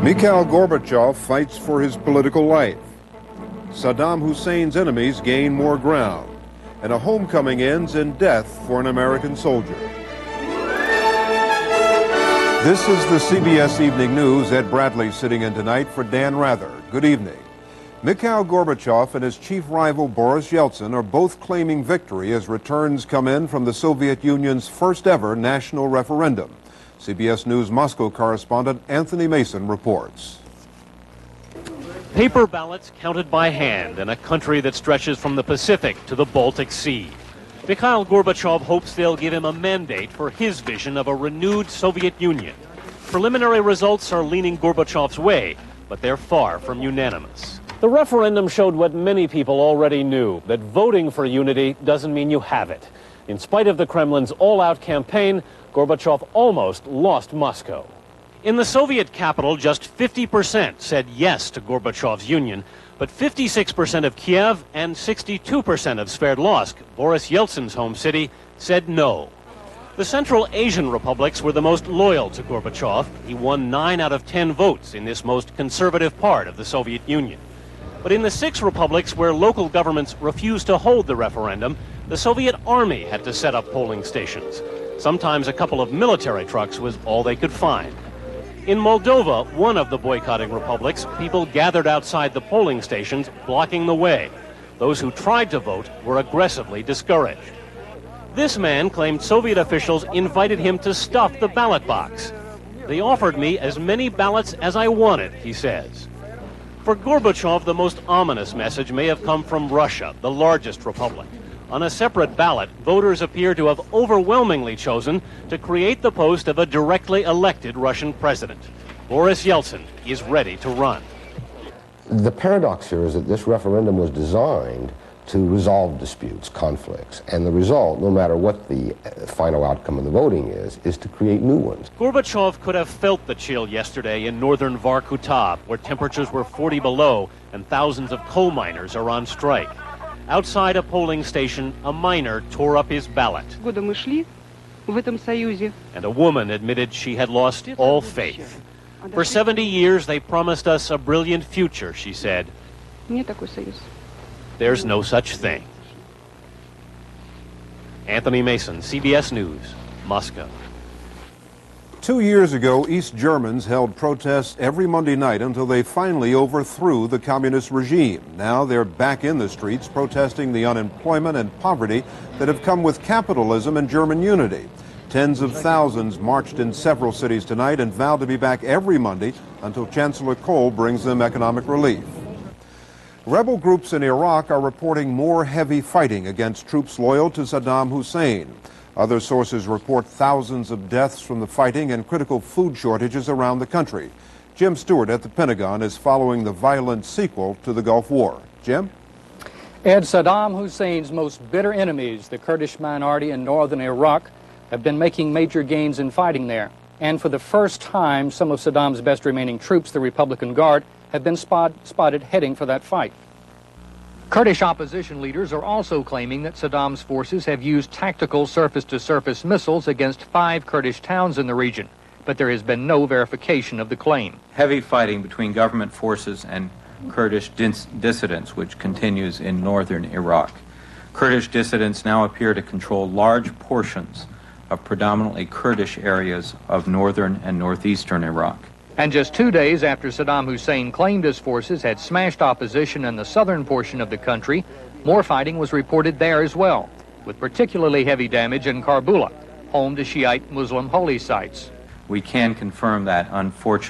Mikhail Gorbachev fights for his political life. Saddam Hussein's enemies gain more ground. And a homecoming ends in death for an American soldier. This is the CBS Evening News. Ed Bradley sitting in tonight for Dan Rather. Good evening. Mikhail Gorbachev and his chief rival Boris Yeltsin are both claiming victory as returns come in from the Soviet Union's first ever national referendum. CBS News Moscow correspondent Anthony Mason reports. Paper ballots counted by hand in a country that stretches from the Pacific to the Baltic Sea. Mikhail Gorbachev hopes they'll give him a mandate for his vision of a renewed Soviet Union. Preliminary results are leaning Gorbachev's way, but they're far from unanimous. The referendum showed what many people already knew, that voting for unity doesn't mean you have it. In spite of the Kremlin's all-out campaign, Gorbachev almost lost Moscow. In the Soviet capital, just 50% said yes to Gorbachev's union, but 56% of Kiev and 62% of Sverdlovsk, Boris Yeltsin's home city, said no. The Central Asian republics were the most loyal to Gorbachev. He won 9 out of 10 votes in this most conservative part of the Soviet Union. But in the 6 republics where local governments refused to hold the referendum, the Soviet army had to set up polling stations. Sometimes a couple of military trucks was all they could find. In Moldova, one of the boycotting republics, people gathered outside the polling stations, blocking the way. Those who tried to vote were aggressively discouraged. This man claimed Soviet officials invited him to stuff the ballot box. They offered me as many ballots as I wanted, he says. For Gorbachev, the most ominous message may have come from Russia, the largest republic. On a separate ballot, voters appear to have overwhelmingly chosen to create the post of a directly elected Russian president. Boris Yeltsin is ready to run. The paradox here is that this referendum was designed to resolve disputes, conflicts, and the result, no matter what the final outcome of the voting is to create new ones. Gorbachev could have felt the chill yesterday in northern Vorkuta, where temperatures were 40 below and thousands of coal miners are on strike. Outside a polling station, a miner tore up his ballot. And a woman admitted she had lost all faith. For 70 years, they promised us a brilliant future, she said. There's no such thing. Anthony Mason, CBS News, Moscow. 2 years ago, East Germans held protests every Monday night until they finally overthrew the communist regime. Now they're back in the streets protesting the unemployment and poverty that have come with capitalism and German unity. Tens of thousands marched in several cities tonight and vowed to be back every Monday until Chancellor Kohl brings them economic relief. Rebel groups in Iraq are reporting more heavy fighting against troops loyal to Saddam Hussein. Other sources report thousands of deaths from the fighting and critical food shortages around the country. Jim Stewart at the Pentagon is following the violent sequel to the Gulf War. Jim? Ed, Saddam Hussein's most bitter enemies, the Kurdish minority in northern Iraq, have been making major gains in fighting there. And for the first time, some of Saddam's best remaining troops, the Republican Guard, have been spotted heading for that fight. Kurdish opposition leaders are also claiming that Saddam's forces have used tactical surface-to-surface missiles against 5 Kurdish towns in the region, but there has been no verification of the claim. Heavy fighting between government forces and Kurdish dissidents, which continues in northern Iraq. Kurdish dissidents now appear to control large portions of predominantly Kurdish areas of northern and northeastern Iraq. And just 2 days after Saddam Hussein claimed his forces had smashed opposition in the southern portion of the country, more fighting was reported there as well, with particularly heavy damage in Karbala, home to Shiite Muslim holy sites. We can confirm that, unfortunately,